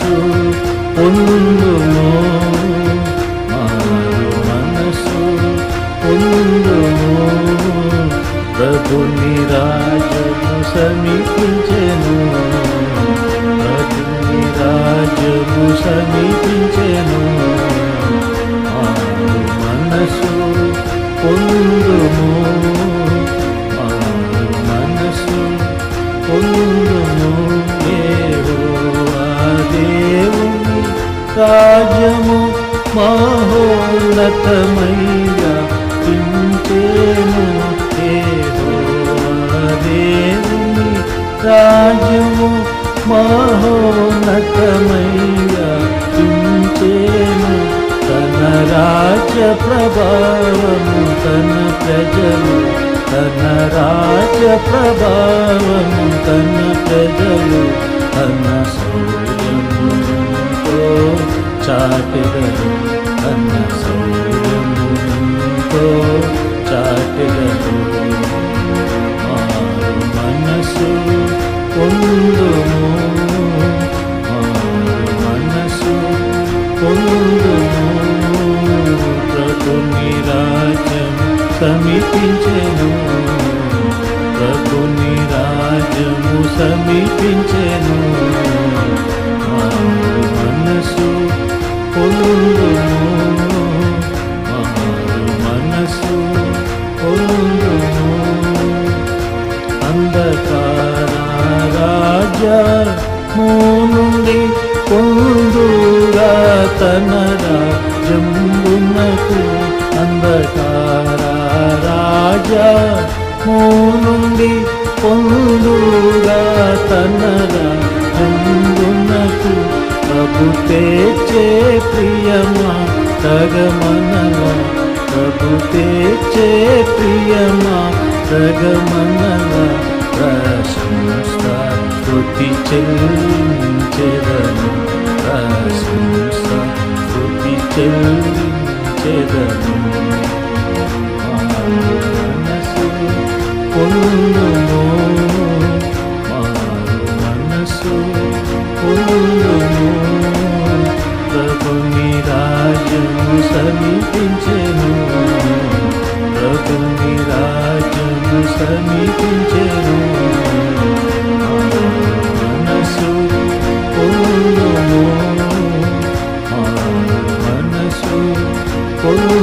మనసు పొందుము, మారు మనసు పొందుము. ప్రభుని రాజ్యము సమీపించెను, ప్రభుని రాజ్యము సమీపించెను. మారు మనసు పొందుము, మారు మనసు పొందుము. యెహోవా దేవుని రాజ్యము మహోన్నతమైగా పించెను. యెహోవా దేవుని రాజ్యము మహోన్నతమైగా పించెను. తన రాజ్య ప్రభావము తన ప్రజలు, తన రాజ్య ప్రభావము తన ప్రజలు తన శౌర్యముతో చాటెదరు, తన శౌర్యముతో చాటెదరు. మారు మనసు పొందుము, మారు మనసు పొందుము. ప్రభుని రాజ్యము సమీపించెను, ప్రభుని రాజ్యము సమీపించెను. మారు మనసు పొందుము, మారు మనసు పొందుము. అంధకార రాజ్యము నుండి పొందుగా తన రాజ్యమునకు, అంధకార రాజ్యము నుండి పొందుగా తన రాజ్యమునకు. ప్రభు తెచ్చే ప్రియమా తగమనవా, ప్రభు తెచ్చే ప్రియమా తగమనవా. ప్రశంస స్తుతి చెల్లించెదను, ప్రశంస స్తుతి చెల్లించెదను. మారు మనసు పొందుము, మారు మనసు పొందుము. ప్రభుని రాజ్యము సమీపించెను, ప్రభుని రాజ్యము సమీపించెను. మనసు పొందుము, మనసు పొందుము.